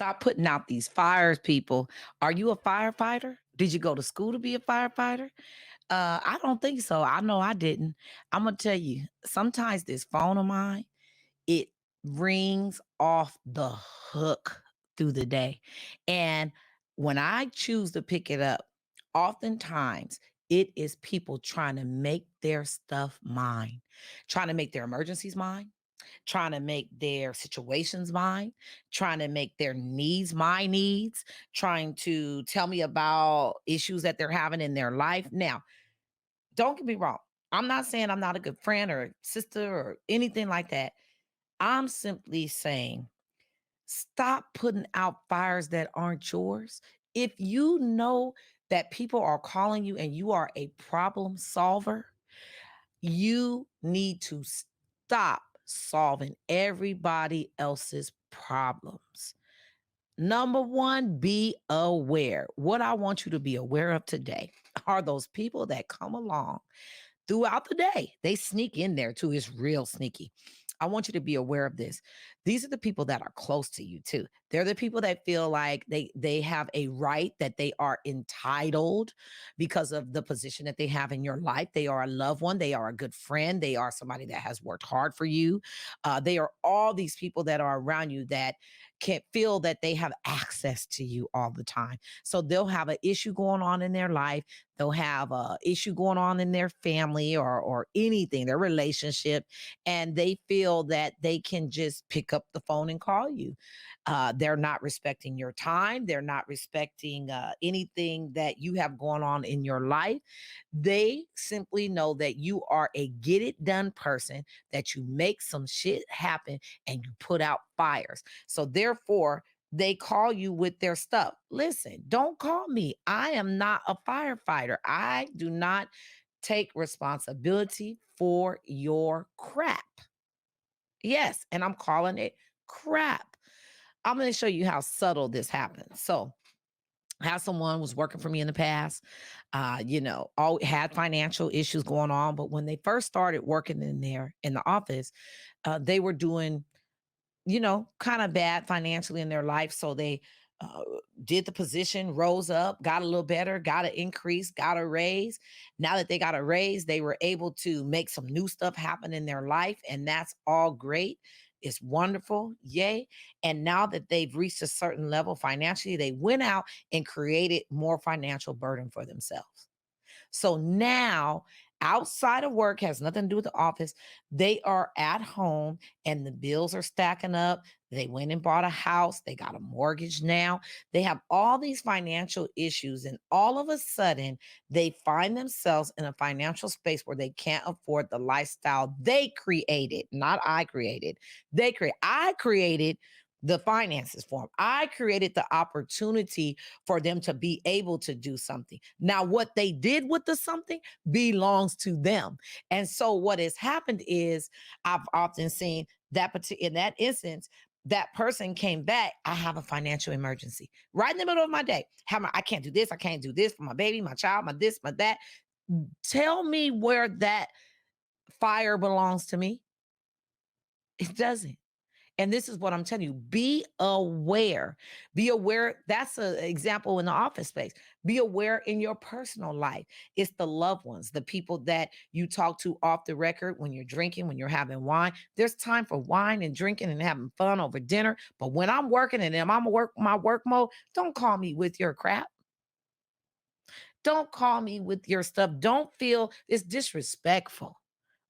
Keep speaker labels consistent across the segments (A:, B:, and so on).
A: Stop putting out these fires, people. Are you a firefighter? Did you go to school to be a firefighter? I don't think so. I know I didn't. I'm gonna tell you, sometimes this phone of mine, it rings off the hook through the day. And when I choose to pick it up, oftentimes it is people trying to make their stuff mine, trying to make their emergencies mine, trying to make their situations mine, trying to make their needs my needs, trying to tell me about issues that they're having in their life. Now, don't get me wrong. I'm not saying I'm not a good friend or sister or anything like that. I'm simply saying stop putting out fires that aren't yours. If you know that people are calling you and you are a problem solver, you need to stop solving everybody else's problems. Number one, be aware. What I want you to be aware of today are those people that come along throughout the day. They sneak in there too. It's real sneaky. I want you to be aware of this. These are the people that are close to you too. They're the people that feel like they have a right, that they are entitled because of the position that they have in your life. They are a loved one. They are a good friend. They are somebody that has worked hard for you. They are all these people that are around you that can feel that they have access to you all the time. So they'll have an issue going on in their life. They'll have a issue going on in their family or anything, their relationship, and they feel that they can just pick up the phone and call you. They're not respecting your time. They're not respecting anything that you have going on in your life. They simply know that you are a get it done person, that you make some shit happen and you put out fires. So therefore, they call you with their stuff. Listen, don't call me. I am not a firefighter. I do not take responsibility for your crap. Yes, and I'm calling it crap. I'm going to show you how subtle this happens. So, how someone was working for me in the past, all had financial issues going on, but when they first started working in there in the office, they were doing kind of bad financially in their life. So they uh, did the position, rose up, got a little better, got an increase, got a raise. Now that they got a raise, they were able to make some new stuff happen in their life. And that's all great. It's wonderful. Yay. And now that they've reached a certain level financially, they went out and created more financial burden for themselves. So now, outside of work, has nothing to do with the office. They are at home and the bills are stacking up. They went and bought a house. They got a mortgage now. They have all these financial issues. And all of a sudden, they find themselves in a financial space where they can't afford the lifestyle they created, not I created. I created the finances for them. I created the opportunity for them to be able to do something. Now, what they did with the something belongs to them. And so, what has happened is I've often seen that in that instance, that person came back. I have a financial emergency right in the middle of my day. I can't do this. I can't do this for my baby, my child, my this, my that. Tell me where that fire belongs to me. It doesn't. And this is what I'm telling you, be aware. Be aware. That's an example in the office space. Be aware in your personal life. It's the loved ones, the people that you talk to off the record when you're drinking, when you're having wine. There's time for wine and drinking and having fun over dinner. But when I'm working and I'm my work mode, don't call me with your crap. Don't call me with your stuff. Don't feel it's disrespectful.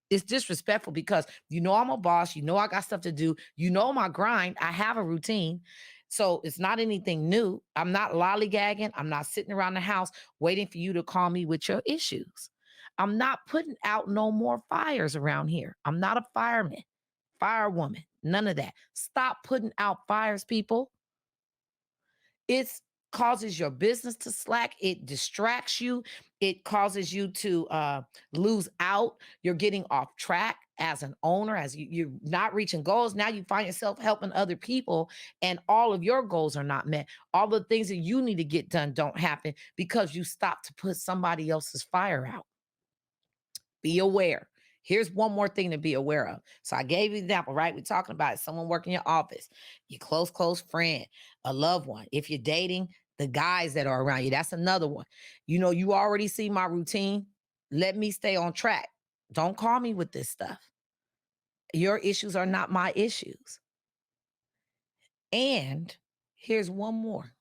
A: It's disrespectful because I'm a boss, I got stuff to do, my grind, I have a routine. So it's not anything new. I'm not lollygagging. I'm not sitting around the house waiting for you to call me with your issues. I'm not putting out no more fires around here. I'm not a fireman, firewoman, none of that. Stop putting out fires, people. It's causes your business to slack. It distracts you. It causes you to lose out. You're getting off track as an owner, as you're not reaching goals. Now you find yourself helping other people, and all of your goals are not met. All the things that you need to get done don't happen because you stopped to put somebody else's fire out. Be aware. Here's one more thing to be aware of. So I gave you the example, right? We're talking about someone working in your office, your close friend, a loved one. If you're dating, the guys that are around you, that's another one. You already see my routine. Let me stay on track. Don't call me with this stuff. Your issues are not my issues. And here's one more.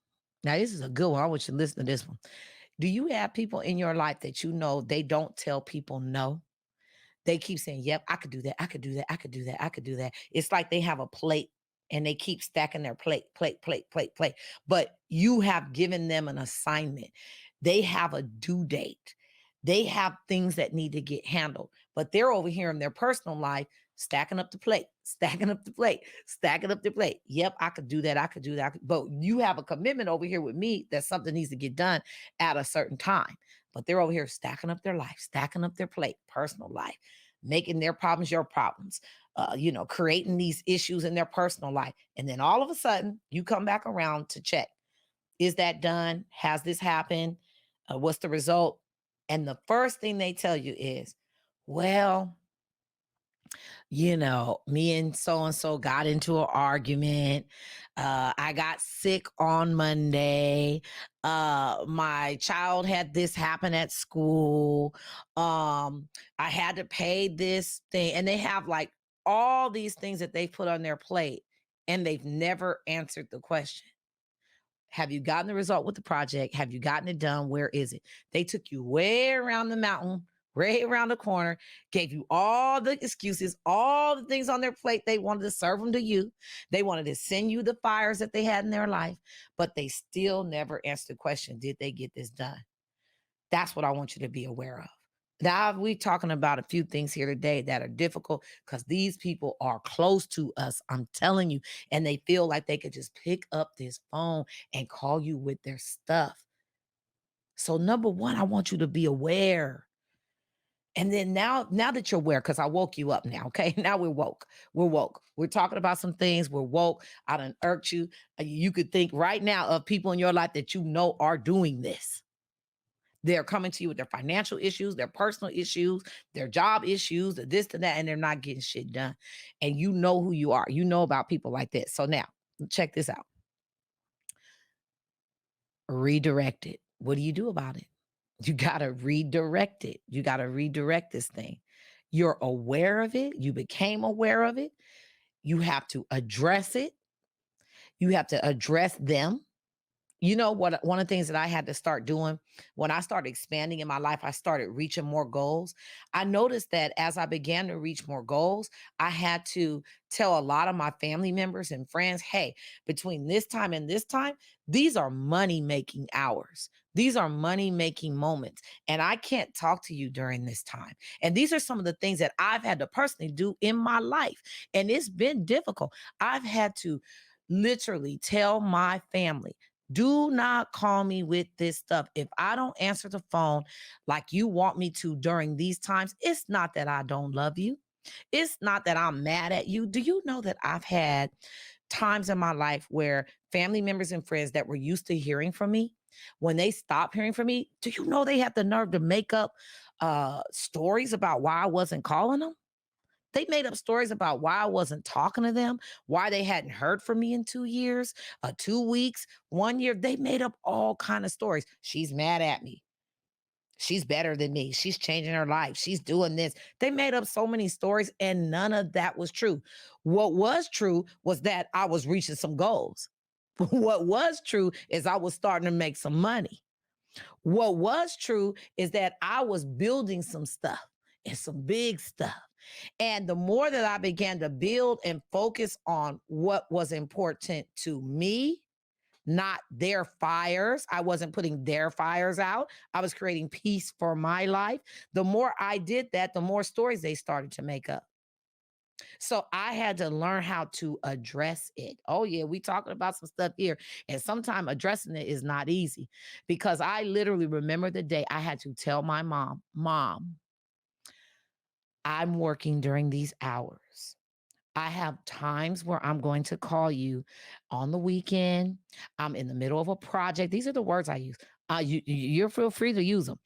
A: Now, this is a good one. I want you to listen to this one. Do you have people in your life that they don't tell people no? They keep saying, yep, I could do that. I could do that. I could do that. I could do that. It's like they have a plate and they keep stacking their plate. But you have given them an assignment. They have a due date. They have things that need to get handled, but they're over here in their personal life stacking up the plate, stacking up the plate, stacking up the plate. Yep, I could do that. I could do that. But you have a commitment over here with me that something needs to get done at a certain time. But they're over here stacking up their life, stacking up their plate, personal life, making their problems your problems, creating these issues in their personal life. And then all of a sudden, you come back around to check. Is that done? Has this happened? What's the result? And the first thing they tell you is, well, me and so got into an argument. I got sick on Monday. My child had this happen at school. I had to pay this thing. And they have like all these things that they put on their plate, and they've never answered the question. Have you gotten the result with the project? Have you gotten it done? Where is it? They took you way around the mountain, way around the corner, gave you all the excuses, all the things on their plate. They wanted to serve them to you. They wanted to send you the fires that they had in their life, but they still never answered the question, did they get this done? That's what I want you to be aware of. Now, we're talking about a few things here today that are difficult because these people are close to us. I'm telling you, and they feel like they could just pick up this phone and call you with their stuff. So, number one, I want you to be aware. And then now that you're aware, because I woke you up now, okay? Now we're woke. We're woke. We're talking about some things. We're woke. I done irked you. You could think right now of people in your life that you know are doing this. They're coming to you with their financial issues, their personal issues, their job issues, this to that, and they're not getting shit done. And you know who you are. You know about people like this. So now, check this out. Redirect it. What do you do about it? You got to redirect it. You got to redirect this thing. You're aware of it. You became aware of it. You have to address it. You have to address them. You know what? One of the things that I had to start doing when I started expanding in my life, I started reaching more goals. I noticed that as I began to reach more goals, I had to tell a lot of my family members and friends, hey, between this time and this time, these are money making hours. These are money making moments. And I can't talk to you during this time. And these are some of the things that I've had to personally do in my life. And it's been difficult. I've had to literally tell my family, do not call me with this stuff. If I don't answer the phone like you want me to during these times, it's not that I don't love you. It's not that I'm mad at you. Do you know that I've had times in my life where family members and friends that were used to hearing from me, when they stop hearing from me, do you know they have the nerve to make up stories about why I wasn't calling them? They made up stories about why I wasn't talking to them, why they hadn't heard from me in 2 years, 2 weeks, 1 year. They made up all kind of stories. She's mad at me. She's better than me. She's changing her life. She's doing this. They made up so many stories and none of that was true. What was true was that I was reaching some goals. What was true is I was starting to make some money. What was true is that I was building some stuff and some big stuff. And the more that I began to build and focus on what was important to me, not their fires, I wasn't putting their fires out. I was creating peace for my life. The more I did that, the more stories they started to make up. So I had to learn how to address it. Oh yeah, we talking about some stuff here. And sometimes addressing it is not easy because I literally remember the day I had to tell my mom, I'm working during these hours. I have times where I'm going to call you on the weekend. I'm in the middle of a project. These are the words I use. You're feel free to use them.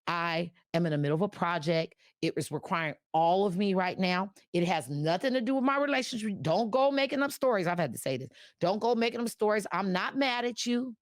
A: I am in the middle of a project. It is requiring all of me right now. It has nothing to do with my relationship. Don't go making up stories. I've had to say this. Don't go making up stories. I'm not mad at you.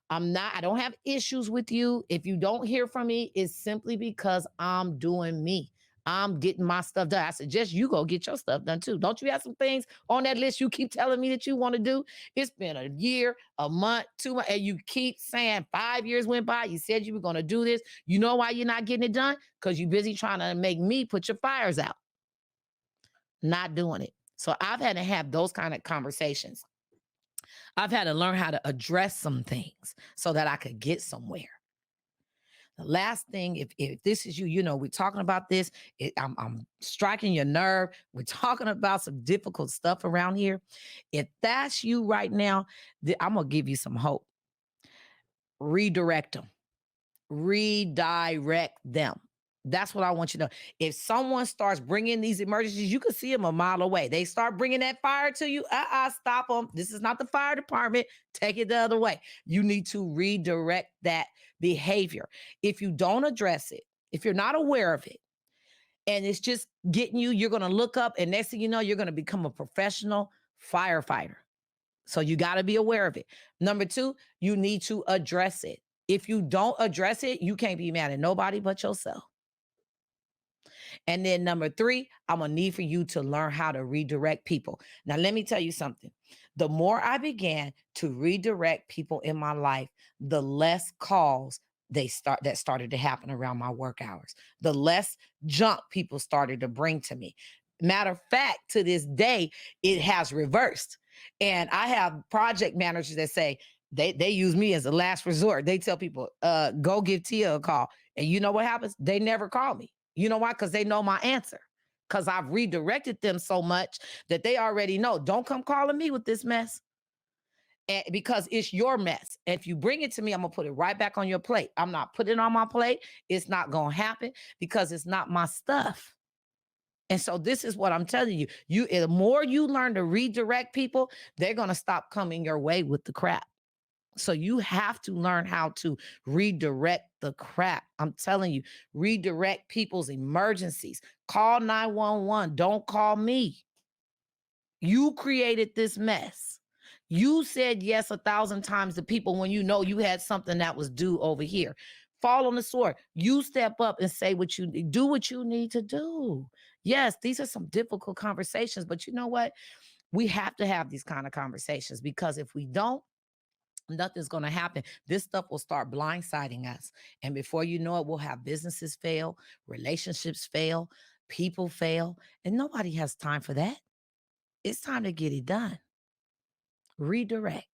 A: I don't have issues with you. If you don't hear from me, it's simply because I'm doing me. I'm getting my stuff done. I suggest you go get your stuff done too. Don't you have some things on that list you keep telling me that you want to do? It's been a year, a month, 2 months, and you keep saying 5 years went by. You said you were going to do this. You know why you're not getting it done? Because you're busy trying to make me put your fires out. Not doing it. So I've had to have those kind of conversations. I've had to learn how to address some things so that I could get somewhere. The last thing, if this is you, we're talking about this. I'm striking your nerve. We're talking about some difficult stuff around here. If that's you right now, I'm gonna give you some hope. Redirect them. Redirect them. That's what I want you to know. If someone starts bringing these emergencies, you can see them a mile away. They start bringing that fire to you. Stop them. This is not the fire department. Take it the other way. You need to redirect that behavior. If you don't address it, if you're not aware of it, and it's just getting you, you're going to look up, and next thing you know, you're going to become a professional firefighter. So you got to be aware of it. Number two, you need to address it. If you don't address it, you can't be mad at nobody but yourself. And then number three, I'm going to need for you to learn how to redirect people. Now, let me tell you something. The more I began to redirect people in my life, the less calls that started to happen around my work hours, the less junk people started to bring to me. Matter of fact, to this day, it has reversed. And I have project managers that say they use me as a last resort. They tell people, go give Tia a call. And you know what happens? They never call me. You know why? Because they know my answer. Because I've redirected them so much that they already know. Don't come calling me with this mess. And because it's your mess. And if you bring it to me, I'm going to put it right back on your plate. I'm not putting it on my plate. It's not going to happen because it's not my stuff. And so this is what I'm telling you. The more you learn to redirect people, they're going to stop coming your way with the crap. So you have to learn how to redirect the crap. I'm telling you, redirect people's emergencies. Call 911. Don't call me. You created this mess. You said yes 1,000 times to people when you know you had something that was due over here. Fall on the sword. You step up and say do what you need to do. Yes, these are some difficult conversations, but you know what? We have to have these kind of conversations because if we don't, nothing's going to happen. This stuff will start blindsiding us. And before you know it, we'll have businesses fail, relationships fail, people fail, and nobody has time for that. It's time to get it done. Redirect.